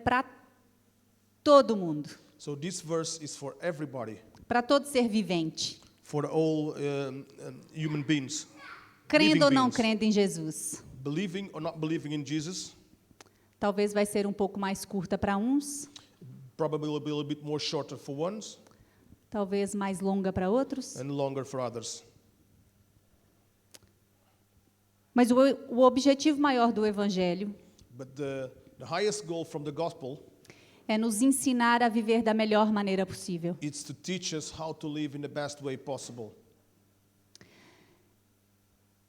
para todo mundo, So this verse is for everybody, para todo ser vivente, for all human beings, crendo ou não beings. crendo em Jesus. Believing or not believing in Jesus. Talvez vai ser um pouco mais curta para uns, Probably will be a little bit more shorter for ones talvez mais longa para outros. and longer for others. Mas o objetivo maior do Evangelho But the highest goal from the gospel é nos ensinar a viver da melhor maneira possível. is to teach us how to live in the best way possible.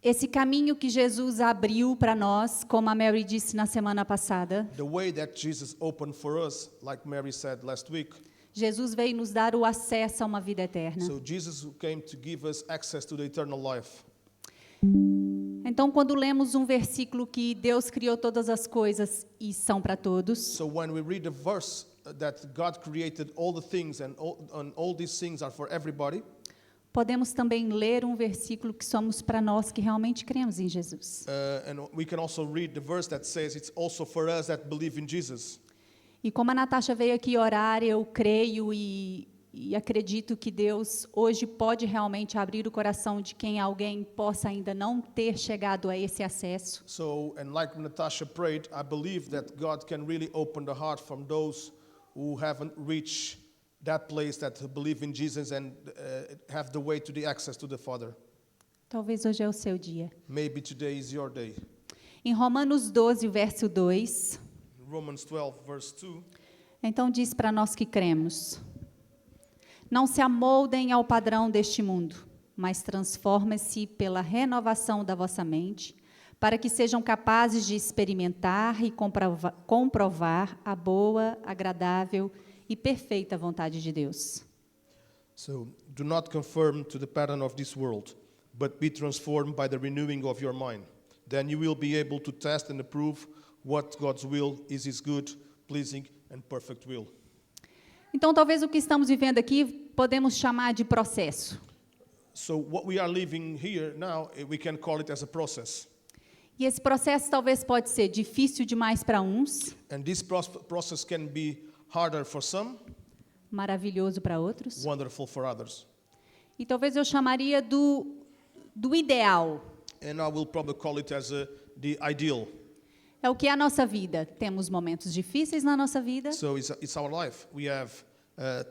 Esse caminho que Jesus abriu para nós, como a Mary disse na semana passada, The way that Jesus opened for us, like Mary said last week. Jesus veio nos dar o acesso a uma vida eterna. So Jesus came to give us access to the eternal life. Então, quando lemos um versículo que Deus criou todas as coisas e são para todos, So when we read the verse that God created all the things and all these things are for everybody, podemos também ler um versículo que somos para nós que realmente cremos em Jesus. and we can also read the verse that says it's also for us that believe in Jesus. E como a Natasha veio aqui orar, eu creio e acredito que Deus hoje pode realmente abrir o coração de quem alguém possa ainda não ter chegado a esse acesso. So, and like Natasha prayed, I believe that God can really open the heart from those who haven't reached that place that believe in Jesus and have the way to the access to the Father. Talvez hoje é o seu dia. Maybe today is your day. Em Romanos 12, verso 2, Romans 12, verse 2. então diz para nós que cremos: não se amoldem ao padrão deste mundo, mas transformem-se pela renovação da vossa mente, para que sejam capazes de experimentar e comprovar a boa, agradável e perfeita vontade de Deus. So, do not conform to the pattern of this world, but be transformed by the renewing of your mind. Then you will be able to test and approve what God's will is, His good, pleasing, and perfect will. Então, talvez o que estamos vivendo aqui podemos chamar de processo. So what we are living here now, we can call it as a process. E esse processo talvez pode ser difícil demais para uns, And this process can be harder for some, maravilhoso para outros. wonderful for others. E talvez eu chamaria do ideal. And I will probably call it as the ideal. É o que é a nossa vida. Temos momentos difíceis na nossa vida, So it's our life. We have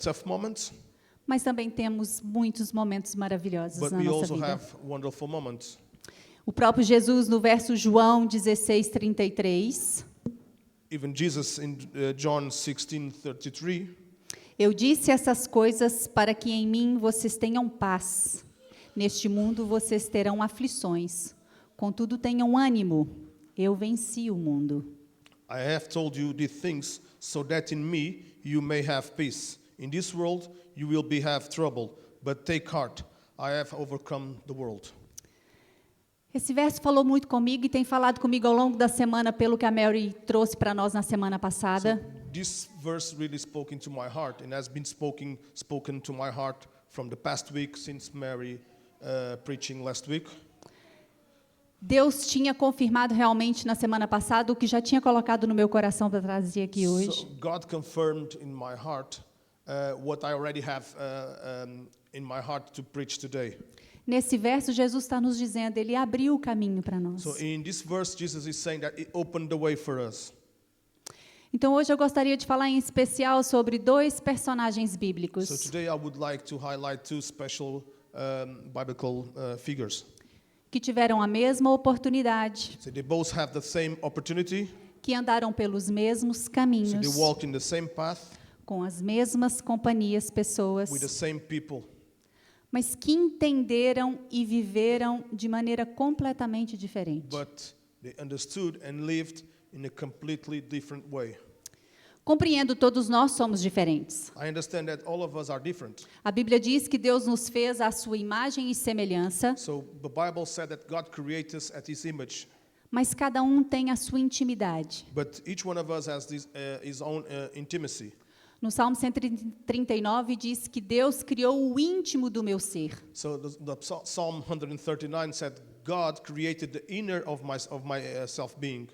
tough moments, mas também temos muitos momentos maravilhosos but na we nossa also vida. have wonderful moments. O próprio Jesus, no verso João 16:33, Even Jesus in John 16:33, eu disse essas coisas para que em mim vocês tenham paz. Neste mundo vocês terão aflições. Contudo, tenham ânimo. Eu venci o mundo. I have told you these things so that in me you may have peace. In this world you will have trouble, but take heart. I have overcome the world. Esse verso falou muito comigo e tem falado comigo ao longo da semana, pelo que a Mary trouxe para nós na semana passada. So this verse really spoke into my heart and has been spoken to my heart from the past week since Mary preaching last week. Deus tinha confirmado realmente na semana passada o que já tinha colocado no meu coração para trazer aqui hoje. So God confirmed in my heart what I already have in my heart to preach today. Nesse verso, Jesus está nos dizendo, Ele abriu o caminho para nós. So in this verse, Jesus is saying that He opened the way for us. Então hoje eu gostaria de falar em especial sobre dois personagens bíblicos So today I would like to highlight two special biblical figures. que tiveram a mesma oportunidade, So they both have the same opportunity. que andaram pelos mesmos So caminhos, they walked in the same path com as mesmas companhias, pessoas, with the same people, mas que entenderam e viveram de maneira completamente diferente. but they understood and lived in a completely different way. Compreendo, todos nós somos diferentes. I understand that all of us are different. A Bíblia diz que Deus nos fez à sua imagem e semelhança, So the Bible said that God created us at His image, mas cada um tem a sua intimidade. but each one of us has his own intimacy. No Salmo 139 diz que Deus criou o íntimo do meu ser. So the Psalm 139 said, God created the inner of my self-being.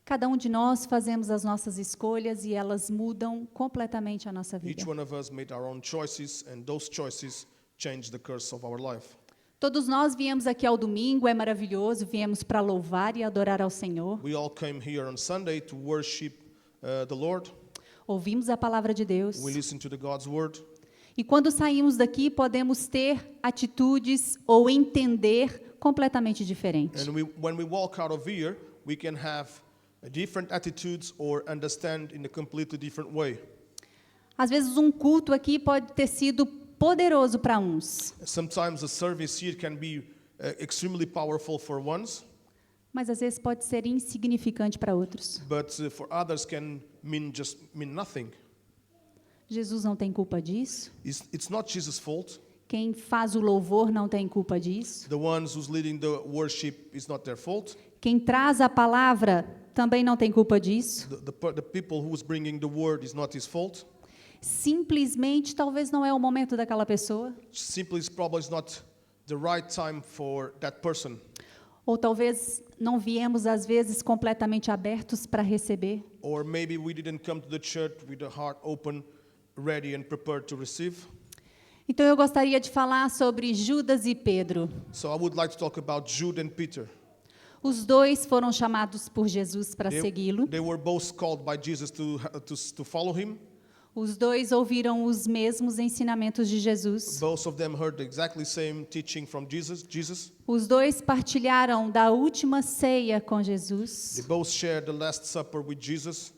Cada um de nós fazemos as nossas escolhas e elas mudam completamente a nossa vida. Each one of us made our own choices, and those choices change the course of our life. Todos nós viemos aqui ao domingo, é maravilhoso, viemos para louvar e adorar ao Senhor. We all came here on Sunday to worship the Lord. Ouvimos a palavra de Deus. We listen to the God's word. E quando saímos daqui, podemos ter atitudes ou entender completamente diferentes. And when we walk out of here, we can have different attitudes or understand in a completely different way. Às vezes um culto aqui pode ter sido poderoso para uns, Sometimes a service here can be extremely powerful for ones, mas às vezes pode ser insignificante para outros. but for others can mean nothing. Jesus não tem culpa disso. It's not Jesus' fault. Quem faz o louvor não tem culpa disso. The ones who's leading the worship is not their fault. Quem traz a palavra também não tem culpa disso. The people who's bringing the word is not his fault. Simplesmente, talvez não é o momento daquela pessoa. Simply, it's probably not the right time for that person. Ou talvez não viemos, às vezes, completamente abertos para receber. Or maybe we didn't come to the church with a heart open, ready and prepared to receive. Então eu gostaria de falar sobre Judas e Pedro. So I would like to talk about Jude and Peter. Os dois foram chamados por Jesus para segui-lo. They were both called by Jesus to follow him. Os dois ouviram os mesmos ensinamentos de Jesus. Both of them heard the exactly same teaching from Jesus. Os dois partilharam da última ceia com Jesus. They both shared the Last Supper with Jesus.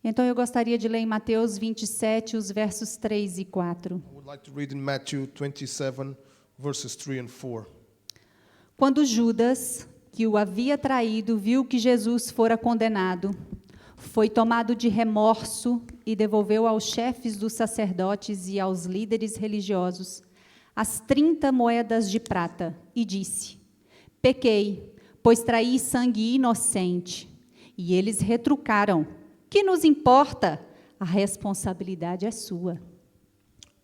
Então eu gostaria de ler em Mateus 27, os versos 3 e 4. I would like to read in Matthew 27, verses 3 and 4. Quando Judas, que o havia traído, viu que Jesus fora condenado, foi tomado de remorso e devolveu aos chefes dos sacerdotes e aos líderes religiosos as 30 moedas de prata e disse: pequei, pois traí sangue inocente. E eles retrucaram: que nos importa? A responsabilidade é sua.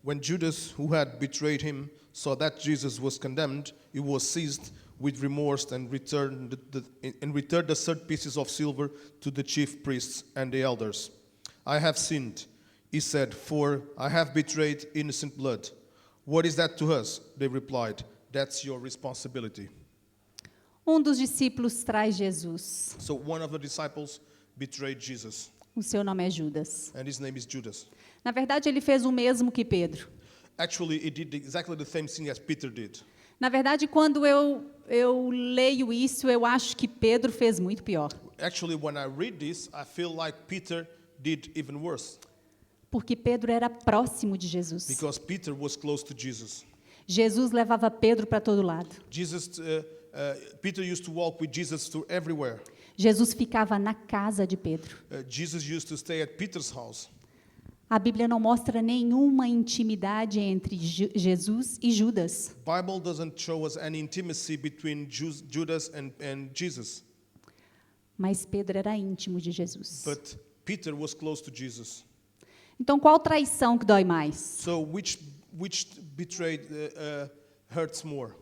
When Judas, who had betrayed him, saw that Jesus was condemned, he was seized with remorse and returned the 30 pieces of silver to the chief priests and the elders. I have sinned, he said, for I have betrayed innocent blood. What is that to us? They replied, that's your responsibility. Dos discípulos traz Jesus. So one of the disciples betrayed Jesus, O seu nome é Judas. and his name is Judas. Na verdade, ele fez o mesmo que Pedro. Actually, he did exactly the same thing as Peter did. Na verdade, quando eu leio isso, eu acho que Pedro fez muito pior. Actually, when I read this, I feel like Peter did even worse. Porque Pedro era próximo de Jesus. Because Peter was close to Jesus. Jesus levava Pedro para todo lado. Peter used to walk with Jesus to everywhere. Jesus ficava na casa de Pedro. Jesus used to stay at Peter's house. A Bíblia não mostra nenhuma intimidade entre Jesus e Judas. The Bible doesn't show us any intimacy between Judas and Jesus. Mas Pedro era íntimo de Jesus. But Peter was close to Jesus. Então, qual traição que dói mais? So which betrayed hurts more?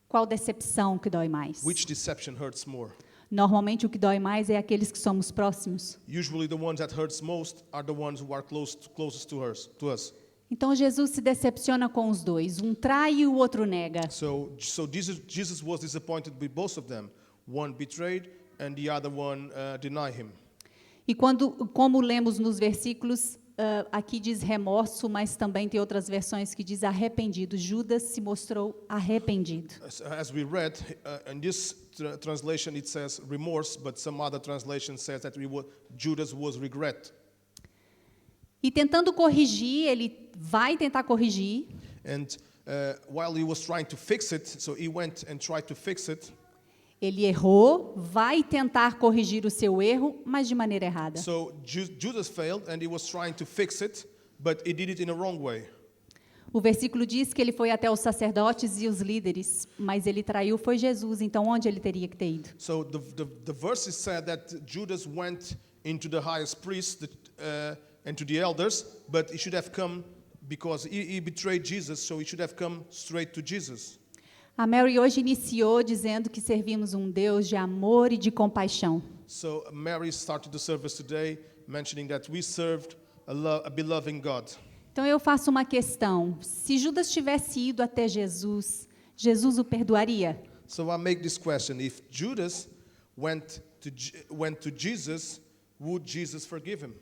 Qual decepção que dói mais? Which deception hurts more? Normalmente, o que dói mais é aqueles que somos próximos. Usually the ones that hurts most are the ones who are closest to us. Então, Jesus se decepciona com os dois. Um trai e o outro nega. So Jesus was disappointed with both of them. One betrayed and the other one denied him. E como lemos nos versículos, aqui diz remorso, mas também tem outras versões que diz arrependido. Judas se mostrou arrependido. As we read, in this translation it says remorse, but some other translation says that Judas was regret. E tentando corrigir, ele vai tentar corrigir. And while he was trying to fix it, so he went and tried to fix it. Ele errou, vai tentar corrigir o seu erro, mas de maneira errada. So Judas failed and he was trying to fix it, but he did it in a wrong way. O versículo diz que ele foi até os sacerdotes e os líderes, mas ele traiu foi Jesus, então onde ele teria que ter ido? So the verses said that Judas went into the highest priest and to the elders, but he should have come because he betrayed Jesus, so he should have come straight to Jesus. A Mary hoje iniciou dizendo que servimos um Deus de amor e de compaixão. So Mary started the service today mentioning that we served a beloved God. Então eu faço uma questão: se Judas tivesse ido até Jesus, Jesus o perdoaria? So I make this question: if Judas went to Jesus, would Jesus forgive him?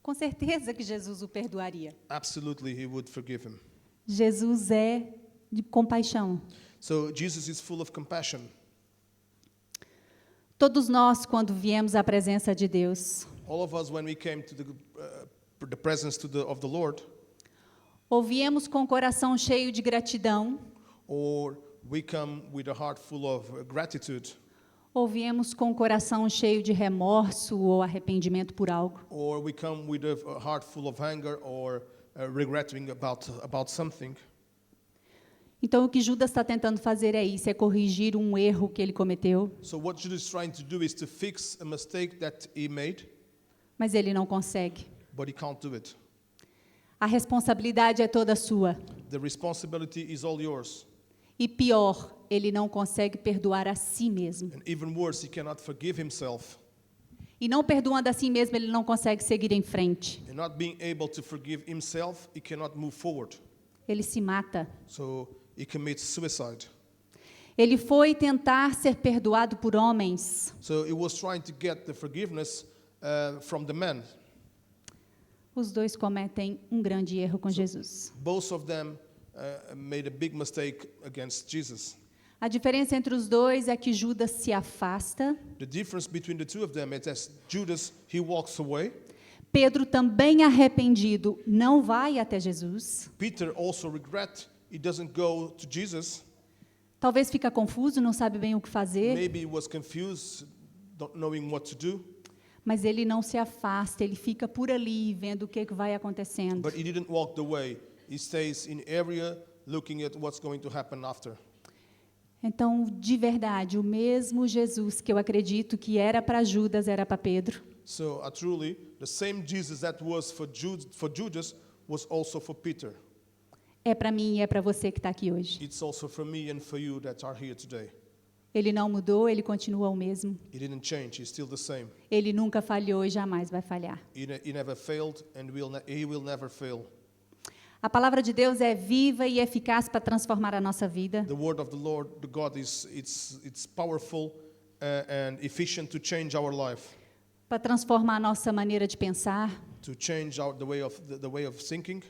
Com certeza que Jesus o perdoaria. Absolutely, he would forgive him. Jesus é de compaixão. So Jesus is full of compassion. Todos nós, quando viemos à presença de Deus, All of us, when we came to the presence of the Lord, ou viemos com o coração cheio de gratidão, or we come with a heart full of gratitude, ou viemos com o coração cheio de remorso ou arrependimento por algo. or we come with a heart full of anger or regretting about something. Então o que Judas está tentando fazer é isso, é corrigir um erro que ele cometeu, So what Judas is trying to do is to fix a mistake that he made, mas ele não consegue. but he can't do it. A responsabilidade é toda sua. The responsibility is all yours. E pior, ele não consegue perdoar a si mesmo. And even worse, he cannot forgive himself. E não perdoando a si mesmo, ele não consegue seguir em frente. And not being able to forgive himself, he cannot move forward. Ele se mata. So he commits suicide. Ele foi tentar ser perdoado por homens. So he was trying to get the forgiveness from the men. Os dois cometem um grande erro com Jesus. Both of them made a big mistake against Jesus. A diferença entre os dois é que Judas se afasta. The difference between the two of them is that Judas, he walks away. Pedro, também arrependido, não vai até Jesus. Peter also regret, he doesn't go to Jesus. Talvez fica confuso, não sabe bem o que fazer, Maybe he was confused, not knowing what to do. mas ele não se afasta, ele fica por ali vendo o que vai acontecendo. But he didn't walk the way. He stays in area looking at what's going to happen after. Então, de verdade, o mesmo Jesus que eu acredito que era para Judas, era para Pedro. So truly, the same Jesus that was for Judas was also for Peter. É para mim e é para você que está aqui hoje. It's also for me and for you that are here today. Ele não mudou, ele continua o mesmo. He didn't change, he's still the same. Ele nunca falhou e jamais vai falhar. He never failed and he will never fail. A palavra de Deus é viva e eficaz para transformar a nossa vida. The word of the Lord, the God, it's powerful and efficient to change our life, Para transformar a nossa maneira de pensar. to change the way of thinking.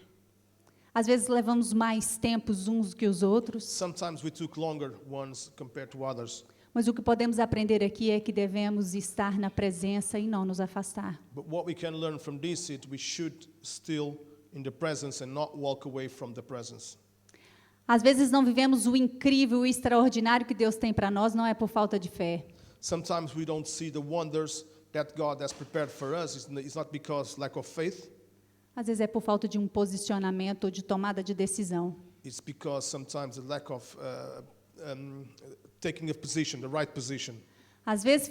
Às vezes levamos mais tempos uns que os outros, Sometimes we took longer ones compared to others. mas o que podemos aprender aqui é que devemos estar na presença e não nos afastar. But what we can learn from this is we should still in the presence and not walk away from the presence. Às vezes não vivemos o incrível, o extraordinário que Deus tem para nós, não é por falta de fé. Sometimes we don't see the wonders that God has prepared for us. It's not because lack of faith. Às vezes é por falta de um posicionamento ou de tomada de decisão. It's because sometimes the lack of taking a position, the right position. Às vezes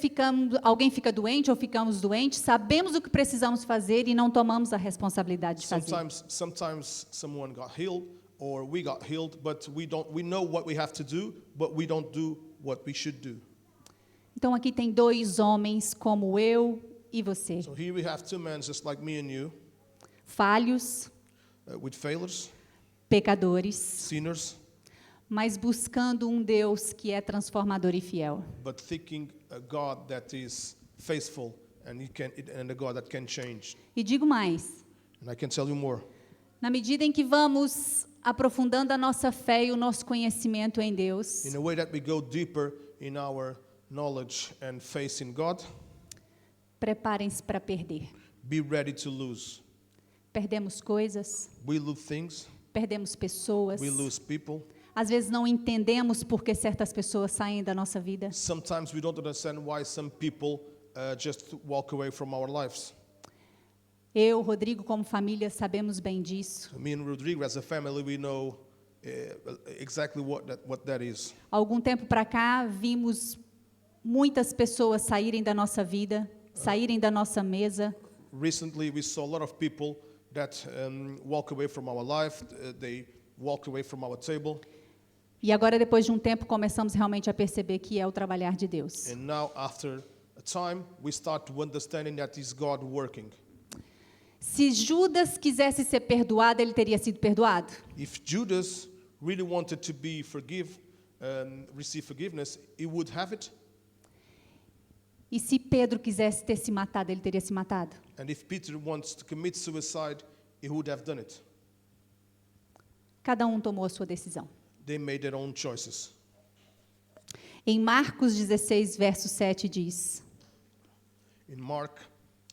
alguém fica doente ou ficamos doentes, sabemos o que precisamos fazer e não tomamos a responsabilidade de fazer. Sometimes someone got healed or we got healed, but we know what we have to do, but we don't do what we should do. Então aqui tem dois homens como eu e você, So here we have two men just like me and you, falhos, with failures, pecadores, sinners, mas buscando um Deus que é transformador e fiel. but seeking a God that is faithful and a God that can change. E digo mais, And I can tell you more. na medida em que vamos aprofundando a nossa fé e o nosso conhecimento em Deus, In a way that we go deeper in our knowledge and faith in God, preparem-se para perder. be ready to lose. Perdemos coisas, We lose things, perdemos pessoas. we lose people. Às vezes não entendemos por que certas pessoas saem da nossa vida. Sometimes we don't understand why some people just walk away from our lives. Eu, Rodrigo, como família, sabemos bem disso. Me and Rodrigo, as a family, we know exactly what that is. Há algum tempo para cá, vimos muitas pessoas saírem da nossa vida, saírem da nossa mesa. Recently, we saw a lot of people that walk away from our life. They walk away from our table. E agora, depois de um tempo, começamos realmente a perceber que é o trabalhar de Deus. And now, after a time, we start to understanding that is God working. Se Judas quisesse ser perdoado, ele teria sido perdoado. If Judas really wanted to be receive forgiveness, he would have it. E se Pedro quisesse ter se matado, ele teria se matado. And if Peter wants to commit suicide, he would have done it. Cada um tomou a sua decisão. They made their own choices. Em Marcos 16, verso 7 diz: In Mark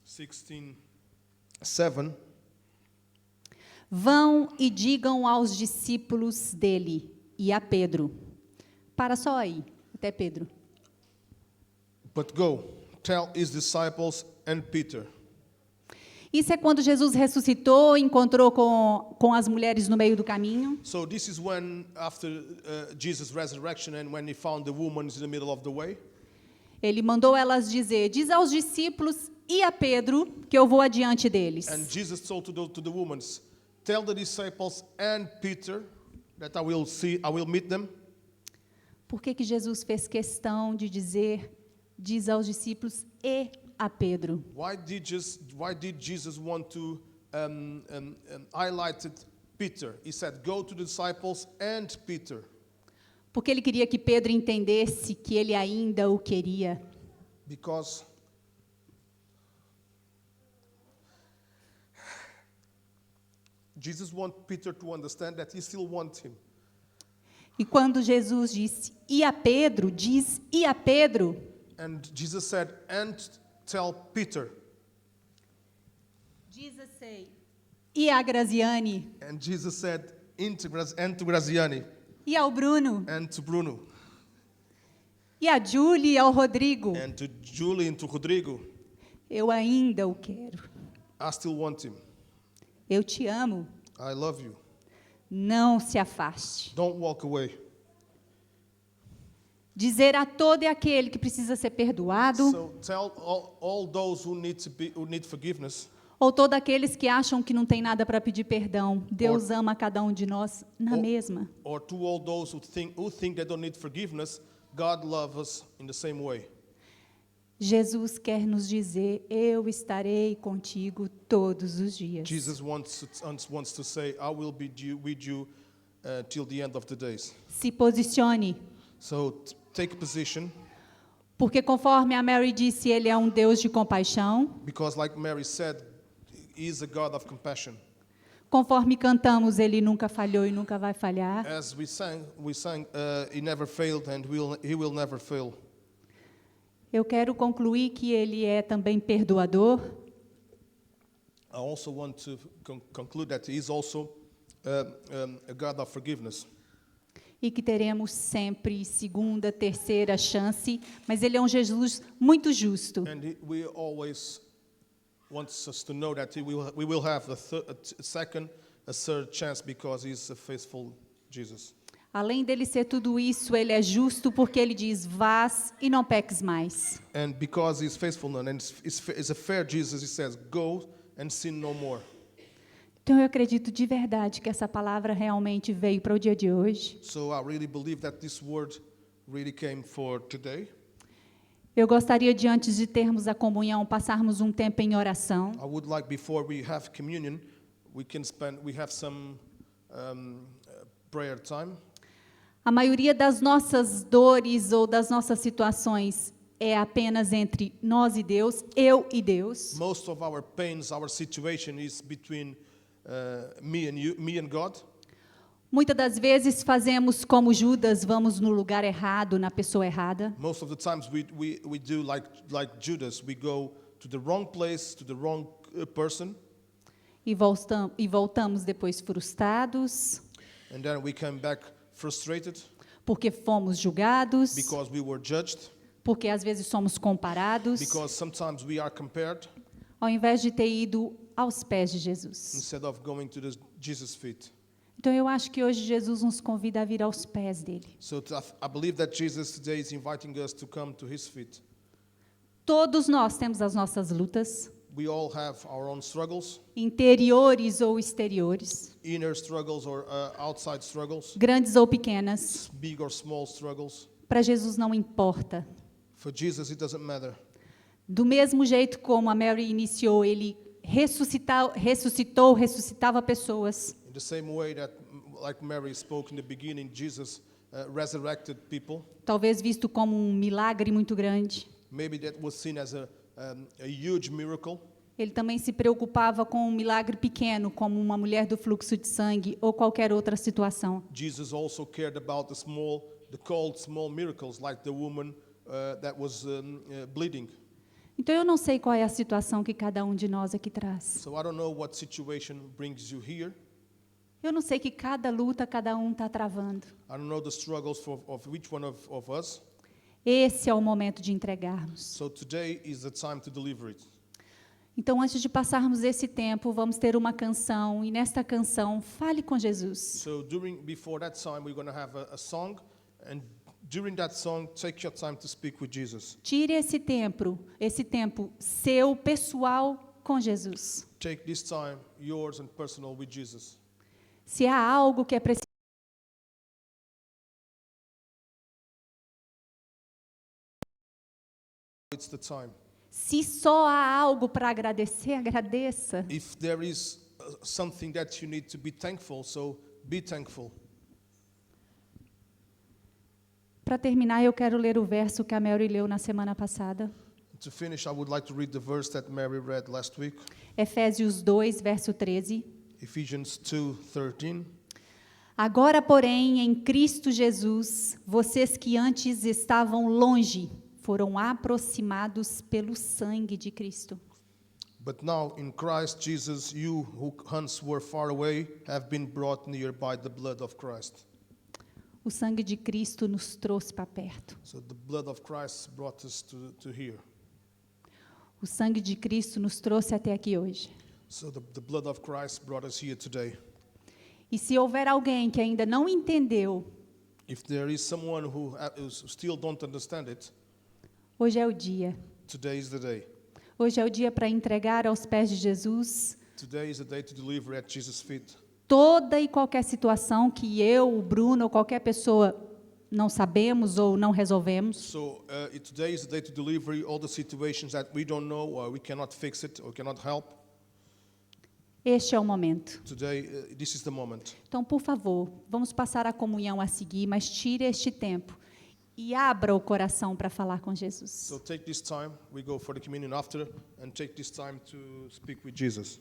16:7, Vão e digam aos discípulos dele e a Pedro. Para só aí, até Pedro. but go, tell his disciples and Peter. Isso é quando Jesus ressuscitou, encontrou com as mulheres no meio do caminho. So this is when, after Jesus' resurrection and when he found the woman in the middle of the way, Ele mandou elas dizer: diz aos discípulos e a Pedro que eu vou adiante deles. and Jesus told to the women, tell the disciples and Peter that I will meet them. Por que Jesus fez questão de dizer, diz aos discípulos e a Pedro? Why did Jesus want to highlight Peter? He said, go to the disciples and Peter. Porque ele queria que Pedro entendesse que ele ainda o queria. Because Jesus wants Peter to understand that he still wants him. E quando Jesus disse e a Pedro, diz e a Pedro, And Jesus said, and tell Peter. Jesus say, e a Graziane, And Jesus said, and to Graziani, e ao Bruno, and to Bruno, e a Julie, e ao Rodrigo. and to Julie, and to Rodrigo. Eu ainda o quero. I still want him. Eu te amo. I love you. Não se afaste. Don't walk away. Dizer a todo e aquele que precisa ser perdoado, So tell all those who need forgiveness, ou todos aqueles que acham que não tem nada para pedir perdão. Deus ama cada um de nós na mesma. or to all those who think they don't need forgiveness, God loves us in the same way. Jesus quer nos dizer: eu estarei contigo todos os dias. Jesus wants to say, I will be with you till the end of the days. Se posicione, So take a position, porque conforme a Mary disse, ele é um Deus de compaixão. because like Mary said, he is a God of compassion. Conforme cantamos, ele nunca falhou e nunca vai falhar. As we sang, he never failed and he will never fail. Eu quero concluir que ele é também perdoador. I also want to conclude that he is also a God of forgiveness. E que teremos sempre segunda, terceira chance, mas ele é um Jesus muito justo. And we always wants us to know that we will have a second, a third chance because he's a faithful Jesus. Além dele ser tudo isso, ele é justo porque ele diz: vás e não peques mais. And because he's faithful and is a fair Jesus, he says, go and sin no more. Então eu acredito de verdade que essa palavra realmente veio para o dia de hoje. So I really believe that this word really came for today. Eu gostaria de, antes de termos a comunhão, passarmos um tempo em oração. I would like, before we have communion, we have some prayer time. A maioria das nossas dores ou das nossas situações é apenas entre nós e Deus, eu e Deus. Most of our pains, our situation is between me and God. Muitas das vezes fazemos como Judas, vamos no lugar errado, na pessoa errada. Most of the times we do like Judas, we go to the wrong place, to the wrong person. E voltamos depois frustrados, And then we come back frustrated porque fomos julgados, because we were judged, porque às vezes somos comparados, because sometimes we are compared ao invés de ter ido aos pés de Jesus. instead of going to Jesus' feet. Então eu acho que hoje Jesus nos convida a vir aos pés dele. So I believe that Jesus today is inviting us to come to his feet. Todos nós temos as nossas lutas, We all have our own struggles, interiores ou exteriores, inner struggles or outside struggles, grandes ou pequenas. big or small struggles. Para Jesus não importa. For Jesus, it doesn't matter. Do mesmo jeito como a Mary iniciou, ele ressuscitava pessoas. In the same way that, like Mary spoke in the beginning, Jesus resurrected people. Talvez visto como um milagre muito grande. Maybe that was seen as a huge miracle. Ele também se preocupava com um milagre pequeno, como uma mulher do fluxo de sangue ou qualquer outra situação. Jesus also cared about the cold small miracles, like the woman that was bleeding. Então eu não sei qual é a situação que cada um de nós aqui traz. So I don't know what situation brings you here. Eu não sei que cada luta cada um está travando. I don't know the struggles of each one of us. Esse é o momento de entregarmos. So today is the time to deliver it. Então, antes de passarmos esse tempo, vamos ter uma canção, e nesta canção, fale com Jesus. So before that time, we're going to have a song, and during that song, take your time to speak with Jesus. Tire esse tempo seu, pessoal, com Jesus. Take this time, yours and personal, with Jesus. Se há algo que é preciso, It's the time. se só há algo para agradecer, agradeça. If there is something that you need to be thankful, so be thankful. Para terminar, eu quero ler o verso que a Mary leu na semana passada. To finish, I would like to read the verse that Mary read last week, Efésios 2, verso 13. Ephesians 2:13. Agora, porém, em Cristo Jesus, vocês que antes estavam longe, foram aproximados pelo sangue de Cristo. But now in Christ Jesus, you who once were far away have been brought near by the blood of Christ. O sangue de Cristo nos trouxe para perto. So the blood of Christ brought us to here. O sangue de Cristo nos trouxe até aqui hoje. So the blood of Christ brought us here today. E se houver alguém que ainda não entendeu, If there is someone who still don't understand it, hoje é o dia. today is the day. Hoje é o dia para entregar aos pés de Jesus Today is the day to deliver at Jesus' feet. toda e qualquer situação que eu, o Bruno ou qualquer pessoa não sabemos ou não resolvemos. So today is the day to deliver all the situations that we don't know, or we cannot fix it, or cannot help. Este é o momento. Today, this is the moment. Então, por favor, vamos passar a comunhão a seguir, mas tire este tempo e abra o coração para falar com Jesus. So take this time. We go for the communion after, and take this time to speak with Jesus.